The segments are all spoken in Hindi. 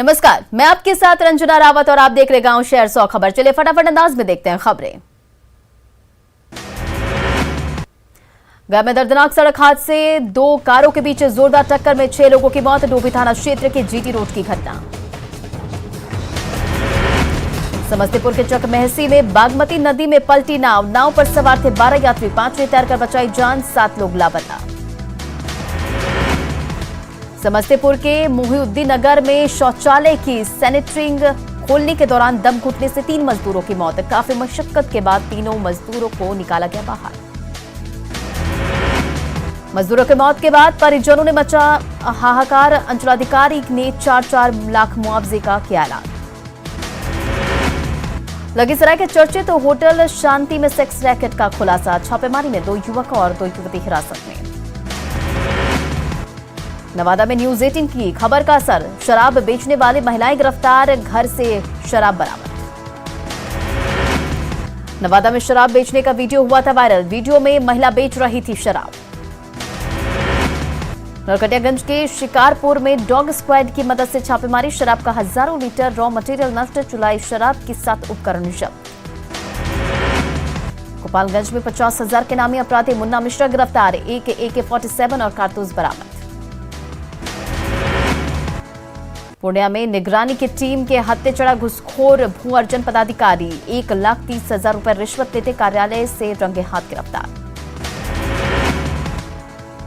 नमस्कार, मैं आपके साथ रंजना रावत और आप देख रहे गांव शहर 100 खबर। चलिए फटाफट अंदाज में देखते हैं खबरें। गया में दर्दनाक सड़क हादसे, 2 कारों के बीच जोरदार टक्कर में 6 लोगों की मौत। डोभी थाना क्षेत्र के जीटी रोड की घटना। समस्तीपुर के चकमेहसी में बागमती नदी में पलटी नाव पर सवार थे 12 यात्री, 5 ने तैरकर बचाई जान, 7 लोग लापता। समस्तीपुर के मुहिउद्दीन नगर में शौचालय की सैनिटरिंग खोलने के दौरान दम घुटने से 3 मजदूरों की मौत। काफी मशक्कत के बाद तीनों मजदूरों को निकाला गया बाहर। मजदूरों की मौत के बाद परिजनों ने मचा हाहाकार। अंचलाधिकारी ने 4-4 लाख मुआवजे का किया ऐलान। लखीसराय के चर्चित होटल शांति में सेक्स रैकेट का खुलासा। छापेमारी में 2 युवक और 2 युवती हिरासत में। नवादा में न्यूज 18 की खबर का असर, शराब बेचने वाली महिलाएं गिरफ्तार, घर से शराब बरामद। नवादा में शराब बेचने का वीडियो हुआ था वायरल। वीडियो में महिला बेच रही थी शराब। नरकटियागंज के शिकारपुर में डॉग स्क्वाड की मदद से छापेमारी। शराब का हजारों लीटर रॉ मटेरियल नष्ट, चुलाई शराब के 7 उपकरण जब्त। गोपालगंज में 50,000 के नामी अपराधी मुन्ना मिश्रा गिरफ्तार, एक AK-47 और कारतूस बरामद। पूर्णिया में निगरानी की टीम के हत्थे चढ़ा घुसखोर भू अर्जन पदाधिकारी, 1,30,000 रुपए रिश्वत लेते कार्यालय से रंगे हाथ गिरफ्तार।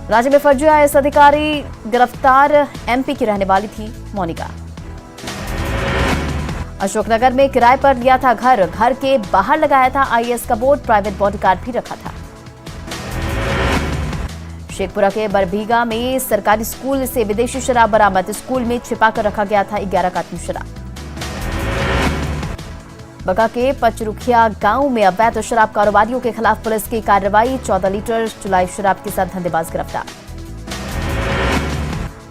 राज्य में फर्जी IAS अधिकारी गिरफ्तार, MP की रहने वाली थी मोनिका। अशोकनगर में किराए पर लिया था घर के बाहर लगाया था IAS का बोर्ड, प्राइवेट बॉडीगार्ड भी रखा था। शेखपुरा के बरबीघा में सरकारी स्कूल से विदेशी शराब बरामद। स्कूल में छिपाकर रखा गया था 11 कार्टन शराब। बगा के पचरुखिया गांव में अवैध शराब कारोबारियों के खिलाफ पुलिस की कार्रवाई। 14 लीटर चुलाई शराब के साथ धंधेबाज गिरफ्तार।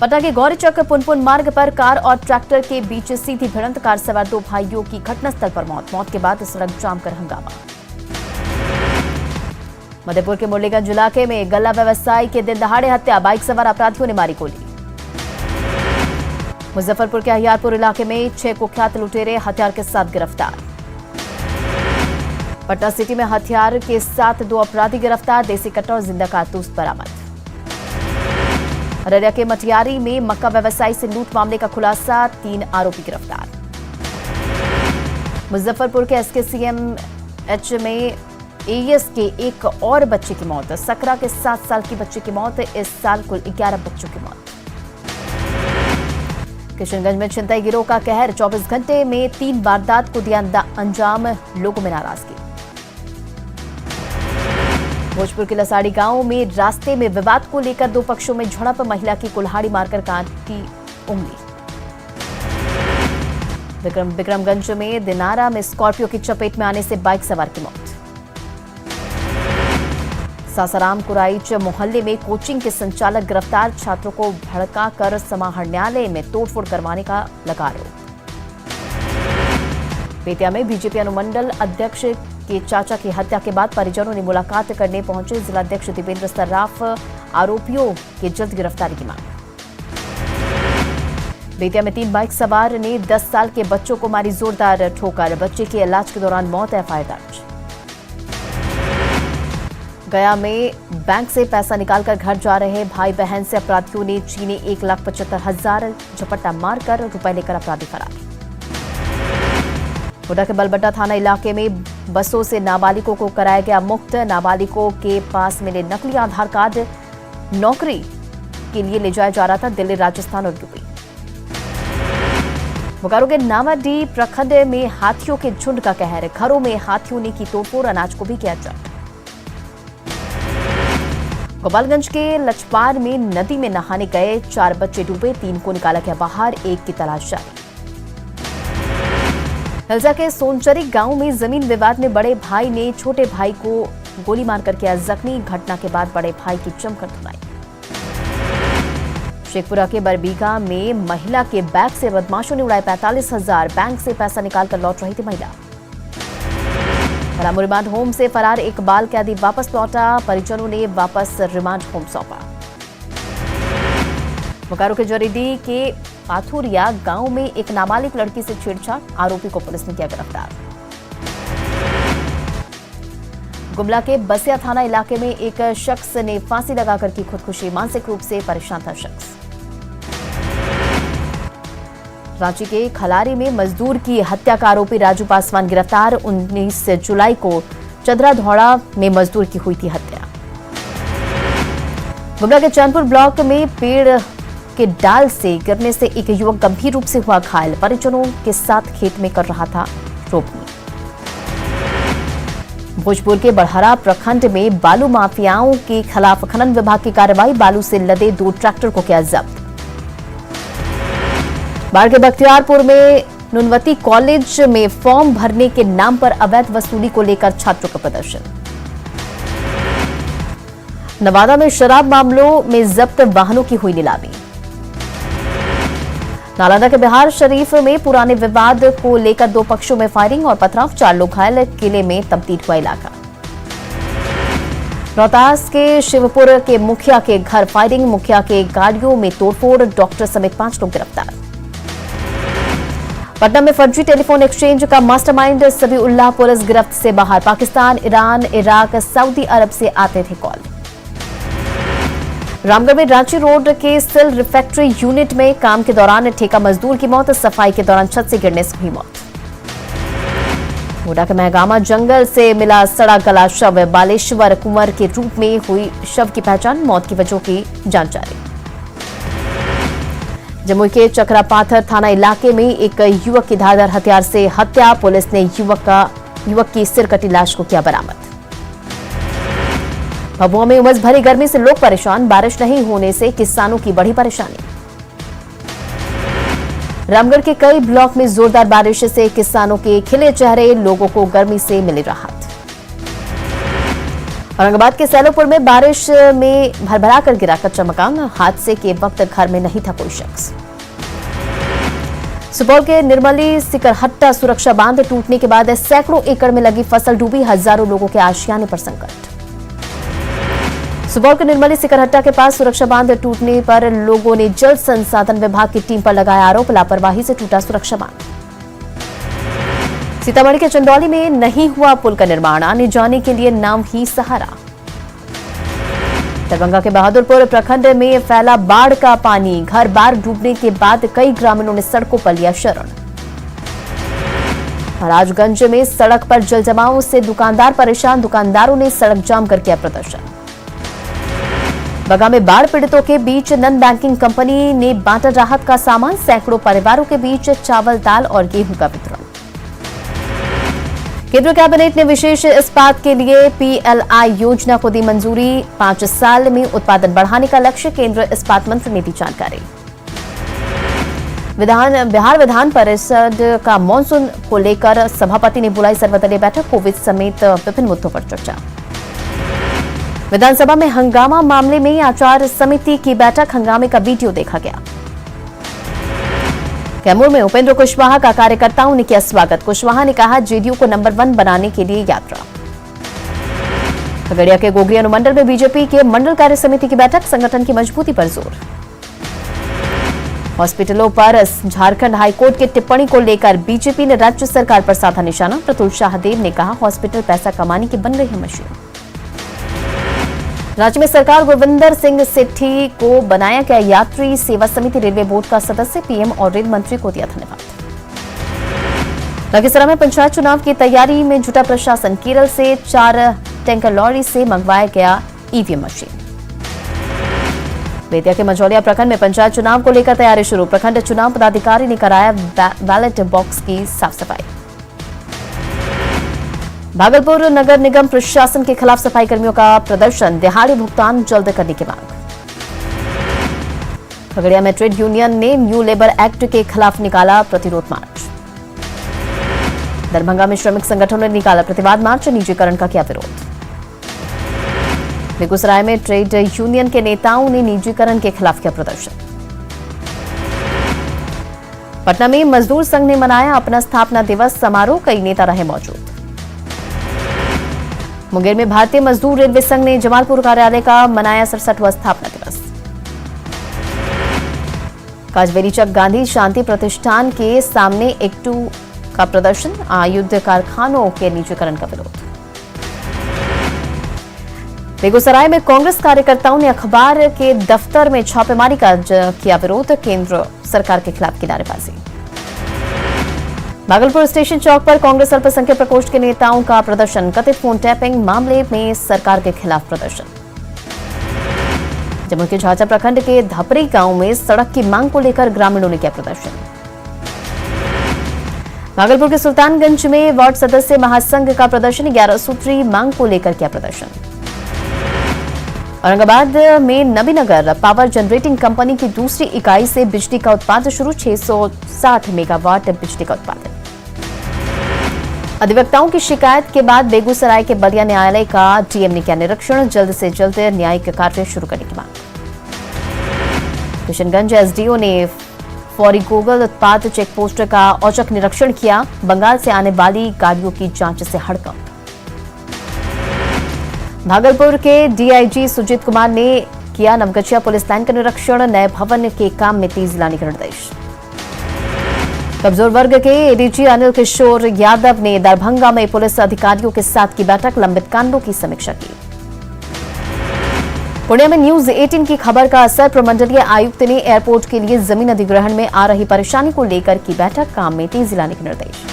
पटना के गौरीचक पुनपुन मार्ग पर कार और ट्रैक्टर के बीच सीधी भिड़ंत। कार सवार 2 भाइयों की घटनास्थल पर मौत के बाद सड़क जाम कर हंगामा। मधेपुर के मुरलीगंज इलाके में गल्ला व्यवसायी के दिन दहाड़े हत्या, बाइक सवार अपराधियों ने मारी गोली। मुजफ्फरपुर के अहियारपुर इलाके में 6 कुख्यात लुटेरे हथियार के साथ गिरफ्तार। पटना सिटी में हथियार के साथ 2 अपराधी गिरफ्तार, देसी कट्टा और जिंदा कारतूस बरामद। अररिया के मटियारी में मक्का व्यवसायी से लूट मामले का खुलासा, 3 आरोपी गिरफ्तार। मुजफ्फरपुर के SKCMH में AES के एक और बच्चे की मौत। सकरा के 7 साल की बच्चे की मौत। इस साल कुल 11 बच्चों की मौत। किशनगंज में छिनतई गिरोह का कहर, 24 घंटे में 3 वारदात को दिया अंजाम, लोगों में नाराजगी। भोजपुर के लसाड़ी गांव में रास्ते में विवाद को लेकर 2 पक्षों में झड़प, महिला की कुल्हाड़ी मारकर काटी उंगली। विक्रमगंज में दिनारा में स्कॉर्पियो की चपेट में आने से बाइक सवार की मौत। सासाराम कुराइच मोहल्ले में कोचिंग के संचालक गिरफ्तार, छात्रों को भड़काकर समाहरणालय में तोड़फोड़ करवाने का लगा आरोप। बेतिया में बीजेपी अनुमंडल अध्यक्ष के चाचा की हत्या के बाद परिजनों ने मुलाकात करने पहुंचे। जिलाध्यक्ष दीपेंद्र सर्राफ, आरोपियों की जल्द गिरफ्तारी की मांग। बेतिया में 3 बाइक सवार ने 10 साल के बच्चों को मारी जोरदार ठोकर, बच्चे की इलाज के दौरान मौत। FIR दर्ज। गया में बैंक से पैसा निकालकर घर जा रहे भाई बहन से अपराधियों ने छीने 1,75,000, झपट्टा मारकर रुपए लेकर अपराधी फरार। गोड्डा के बलबट्टा थाना इलाके में बसों से नाबालिगों को कराया गया मुक्त। नाबालिगों के पास मिले नकली आधार कार्ड नौकरी के लिए ले जाया जा रहा था दिल्ली, राजस्थान और यूपी। बोकारो के नावाडीह प्रखंड में हाथियों के झुंड का कहर, घरों में हाथियों ने की तोड़फोड़, अनाज को भी किया जब्त। गोपालगंज के लचपार में नदी में नहाने गए 4 बच्चे डूबे, 3 को निकाला गया बाहर, 1 की तलाश जारी। हल्जा के सोनचरी गांव में जमीन विवाद में बड़े भाई ने छोटे भाई को गोली मारकर किया जख्मी, घटना के बाद बड़े भाई की जमकर धुनाई। शेखपुरा के बरबीघा में महिला के बैग से बदमाशों ने उड़ाए 45,000, बैंक से पैसा निकालकर लौट रही थी महिला। पलामू रिमांड होम से फरार एक बाल कैदी वापस लौटा, परिजनों ने वापस रिमांड होम सौंपा। बोकारो के जरीडीह के पाथुरिया गांव में एक नाबालिग लड़की से छेड़छाड़, आरोपी को पुलिस ने किया गिरफ्तार। गुमला के बसिया थाना इलाके में एक शख्स ने फांसी लगाकर की खुदकुशी, मानसिक रूप से परेशान था शख्स। रांची के खलारी में मजदूर की हत्या का आरोपी राजू पासवान गिरफ्तार। 19 जुलाई को चदरा धौड़ा में मजदूर की हुई थी हत्या। गुमला के चांदपुर ब्लॉक में पेड़ के डाल से गिरने से एक युवक गंभीर रूप से हुआ घायल, परिजनों के साथ खेत में कर रहा था रोपनी। भोजपुर के बड़हरा प्रखंड में बालू माफियाओं के खिलाफ खनन विभाग की कार्रवाई, बालू से लदे 2 ट्रैक्टर को किया जब्त। बाढ़ के बख्तियारपुर में नुनवती कॉलेज में फॉर्म भरने के नाम पर अवैध वसूली को लेकर छात्रों का प्रदर्शन। नवादा में शराब मामलों में जब्त वाहनों की हुई नीलामी। नालंदा के बिहार शरीफ में पुराने विवाद को लेकर 2 पक्षों में फायरिंग और पथराव, 4 लोग घायल, किले में तब्दील हुआ इलाका। रोहतास के शिवपुर के मुखिया के घर फायरिंग, मुखिया के गाड़ियों में तोड़फोड़, डॉक्टर समेत 5 लोग गिरफ्तार। पटना में फर्जी टेलीफोन एक्सचेंज का मास्टरमाइंड सबीउल्लाह पुलिस गिरफ्त से बाहर, पाकिस्तान, ईरान, इराक, सऊदी अरब से आते थे कॉल। रामगढ़ में रांची रोड के स्टील रिफैक्ट्री यूनिट में काम के दौरान ठेका मजदूर की मौत, सफाई के दौरान छत से गिरने से हुई मौत। गोड्डा के महगामा जंगल से मिला सड़ा गला शव, बालेश्वर कुंवर के रूप में हुई शव की पहचान, मौत की वजहों की जांच जारी। जमुई के चक्रापाथर थाना इलाके में एक युवक की धारदार हथियार से हत्या, पुलिस ने युवक की सिर कटी लाश को किया बरामद। भभुआ में उमस भरी गर्मी से लोग परेशान, बारिश नहीं होने से किसानों की बड़ी परेशानी। रामगढ़ के कई ब्लॉक में जोरदार बारिश से किसानों के खिले चेहरे, लोगों को गर्मी से मिली राहत। औरंगाबाद के सैलोपुर में बारिश में भरभरा कर गिरा कच्चा मकान, हादसे के वक्त घर में नहीं था कोई शख्स। सुपौल के निर्मली सिकरहट्टा सुरक्षा बांध टूटने के बाद सैकड़ों एकड़ में लगी फसल डूबी, हजारों लोगों के आशियाने पर संकट। सुपौल के निर्मली सिकरहट्टा के पास सुरक्षा बांध टूटने पर लोगों ने जल संसाधन विभाग की टीम पर लगाया आरोप, लापरवाही से टूटा सुरक्षा बांध। सीतामढ़ी के चंदौली में नहीं हुआ पुल का निर्माण, आने जाने के लिए नाव ही सहारा। दरभंगा के बहादुरपुर प्रखंड में फैला बाढ़ का पानी, घर बार डूबने के बाद कई ग्रामीणों ने सड़कों पर लिया शरण। महाराजगंज में सड़क पर जल जमाव से दुकानदार परेशान, दुकानदारों ने सड़क जाम कर किया प्रदर्शन। बगा में बाढ़ पीड़ितों के बीच नन बैंकिंग कंपनी ने बांटा राहत का सामान, सैकड़ों परिवारों के बीच चावल, दाल और गेहूं का वितरण। केंद्रीय कैबिनेट ने विशेष इस्पात के लिए PLI योजना को दी मंजूरी, 5 साल में उत्पादन बढ़ाने का लक्ष्य, केंद्रीय इस्पात मंत्री ने दी जानकारी। बिहार विधान परिषद का मॉनसून को लेकर सभापति ने बुलाई सर्वदलीय बैठक, कोविड समेत विभिन्न मुद्दों पर चर्चा। विधानसभा में हंगामा मामले में आचार समिति की बैठक, हंगामे का वीडियो देखा गया। कैमूर में उपेंद्र कुशवाहा का कार्यकर्ताओं ने किया स्वागत, कुशवाहा ने कहा जेडीयू को नंबर 1 बनाने के लिए यात्रा। खगड़िया के गोगरी अनुमंडल में बीजेपी के मंडल कार्य समिति की बैठक, संगठन की मजबूती पर जोर। हॉस्पिटलों पर झारखंड हाईकोर्ट की टिप्पणी को लेकर बीजेपी ने राज्य सरकार पर साधा निशाना, प्रतुल शाहदेव ने कहा हॉस्पिटल पैसा कमाने की बन रही है मशीन। राज्य में सरकार गुरविंदर सिंह सेठी को बनाया गया यात्री सेवा समिति रेलवे बोर्ड का सदस्य, पीएम और रेल मंत्री को दिया धन्यवाद। लखीसराय में पंचायत चुनाव की तैयारी में जुटा प्रशासन, केरल से 4 टैंकर लॉरी से मंगवाया गया ईवीएम मशीन। बेतिया के मझौलिया प्रखंड में पंचायत चुनाव को लेकर तैयारी शुरू, प्रखंड चुनाव पदाधिकारी ने कराया बैलेट बॉक्स की साफ सफाई। भागलपुर नगर निगम प्रशासन के खिलाफ सफाई कर्मियों का प्रदर्शन, दिहाड़ी भुगतान जल्द करने की मांग। खगड़िया में ट्रेड यूनियन ने न्यू लेबर एक्ट के खिलाफ निकाला प्रतिरोध मार्च। दरभंगा में श्रमिक संगठनों ने निकाला प्रतिवाद मार्च, निजीकरण का किया विरोध। बेगूसराय में ट्रेड यूनियन के नेताओं ने निजीकरण के खिलाफ किया प्रदर्शन। पटना में मजदूर संघ ने मनाया अपना स्थापना दिवस समारोह, कई नेता रहे मौजूद। मुंगेर में भारतीय मजदूर रेलवे संघ ने जमालपुर कार्यालय का मनाया 67वां स्थापना दिवस। काजबेरीचक गांधी शांति प्रतिष्ठान के सामने एक्टू का प्रदर्शन, आयुध कारखानों के निजीकरण का विरोध। बेगूसराय में कांग्रेस कार्यकर्ताओं ने अखबार के दफ्तर में छापेमारी का किया विरोध, केंद्र सरकार के खिलाफ की नारेबाजी। भागलपुर स्टेशन चौक पर कांग्रेस अल्पसंख्यक प्रकोष्ठ के नेताओं का प्रदर्शन, कथित फोन टैपिंग मामले में सरकार के खिलाफ प्रदर्शन। जम्मू के झाझा प्रखंड के धपरी गांव में सड़क की मांग को लेकर ग्रामीणों ने किया प्रदर्शन। भागलपुर के सुल्तानगंज में वार्ड सदस्य महासंघ का प्रदर्शन, 11 सूत्री मांग को लेकर किया प्रदर्शन। औरंगाबाद में नबीनगर पावर जनरेटिंग कंपनी की दूसरी इकाई से बिजली का उत्पादन शुरू, 660 मेगावाट बिजली का उत्पादन। अधिवक्ताओं की शिकायत के बाद बेगूसराय के बलिया न्यायालय का डीएम ने किया निरीक्षण, जल्द से जल्द न्यायिक कार्य शुरू करने की मांग। किशनगंज एसडीओ ने फॉरीगोगल उत्पाद चेक पोस्ट का औचक निरीक्षण किया, बंगाल से आने वाली गाड़ियों की जांच से हड़कंप। भागलपुर के डीआईजी सुजीत कुमार ने किया नवगछिया पुलिस लाइन का निरीक्षण, नए भवन के काम में तेजी लाने के निर्देश। कमजोर वर्ग के एडीजी अनिल किशोर यादव ने दरभंगा में पुलिस अधिकारियों के साथ की बैठक, लंबित कांडों की समीक्षा की। पुणे में न्यूज 18 की खबर का असर, प्रमंडलीय आयुक्त ने एयरपोर्ट के लिए जमीन अधिग्रहण में आ रही परेशानी को लेकर की बैठक, काम में तेजी लाने के निर्देश।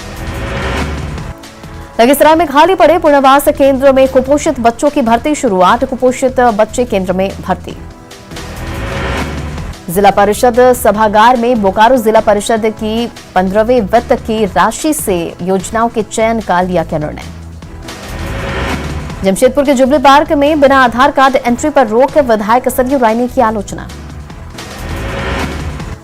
लखीसराय में खाली पड़े पुनर्वास केंद्र में कुपोषित बच्चों की भर्ती शुरू, 8 कुपोषित बच्चे केंद्र में भर्ती। जिला परिषद सभागार में बोकारो जिला परिषद की 15वें वित्त की राशि से योजनाओं के चयन का लिया गया निर्णय। जमशेदपुर के जुबली पार्क में बिना आधार कार्ड एंट्री पर रोक, विधायक सरयू राय ने की आलोचना।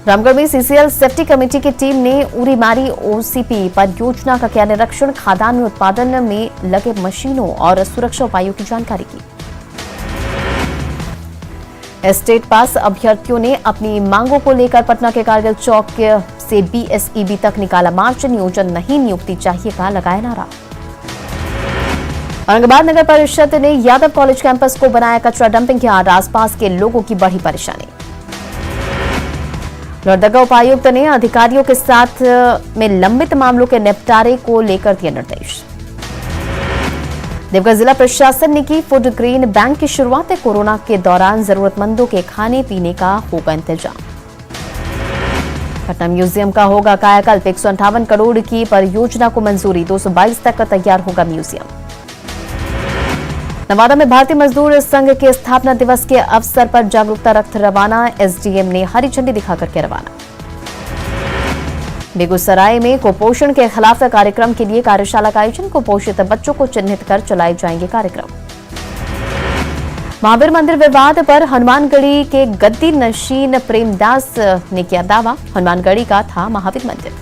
रामगढ़ में सीसीएल सेफ्टी कमेटी की टीम ने उरीमारी ओसीपी परियोजना का किया निरीक्षण, खादान में उत्पादन में लगे मशीनों और सुरक्षा उपायों की जानकारी की। एस्टेट पास अभ्यर्थियों ने अपनी मांगों को लेकर पटना के कारगिल चौक से बीएसईबी तक निकाला मार्च, नियोजन नहीं नियुक्ति चाहिए का लगाया नारा। औरंगाबाद नगर परिषद ने यादव कॉलेज कैंपस को बनाया कचरा डंपिंग यार्ड, आसपास के लोगों की बढ़ी परेशानी। लोहरदगा उपायुक्त ने अधिकारियों के साथ में लंबित मामलों के निपटारे को लेकर दिए निर्देश। देवघर जिला प्रशासन ने की फूड ग्रेन बैंक की शुरुआत, कोरोना के दौरान जरूरतमंदों के खाने पीने का होगा इंतजाम। पटना म्यूजियम का होगा कायाकल्प, 158 करोड़ की परियोजना को मंजूरी, 222 तक तैयार होगा म्यूजियम। नवादा में भारतीय मजदूर संघ के स्थापना दिवस के अवसर पर जागरूकता रथ रवाना, एसडीएम ने हरी झंडी दिखाकर किया रवाना। बेगूसराय में कुपोषण के खिलाफ कार्यक्रम के लिए कार्यशाला का आयोजन, कुपोषित बच्चों को चिन्हित कर चलाए जाएंगे कार्यक्रम। महावीर मंदिर विवाद पर हनुमानगढ़ी के गद्दी नशीन प्रेमदास ने किया दावा, हनुमानगढ़ी का था महावीर मंदिर।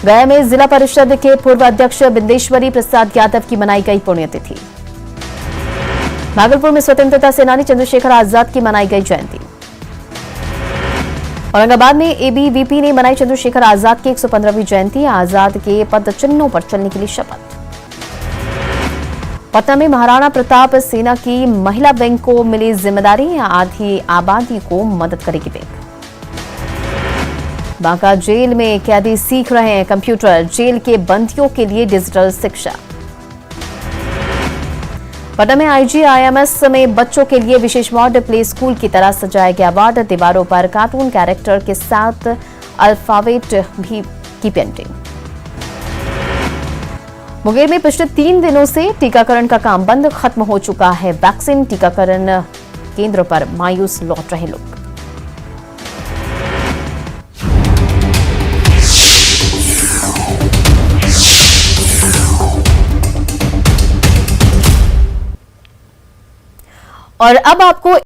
गया में जिला परिषद के पूर्व अध्यक्ष बिंदेश्वरी प्रसाद यादव की मनाई गई पुण्यतिथि। भागलपुर में स्वतंत्रता सेनानी चंद्रशेखर आजाद की मनाई गई जयंती। औरंगाबाद में एबीवीपी ने मनाई चंद्रशेखर आजाद की 115वीं जयंती, आजाद के पद चिन्हों पर चलने के लिए शपथ। पटना में महाराणा प्रताप सेना की महिला बैंक को मिली जिम्मेदारी, आधी आबादी को मदद करेगी बैंक। बांका जेल में कैदी सीख रहे हैं कंप्यूटर, जेल के बंदियों के लिए डिजिटल शिक्षा। पटना में आईजीआईएमएस में बच्चों के लिए विशेष वार्ड, प्ले स्कूल की तरह सजाया गया वार्ड, दीवारों पर कार्टून कैरेक्टर के साथ अल्फाबेट भी की पेंटिंग। मुंगेर में पिछले 3 दिनों से टीकाकरण का काम बंद, खत्म हो चुका है वैक्सीन, टीकाकरण केंद्र पर मायूस लौट रहे लोग। और अब आपको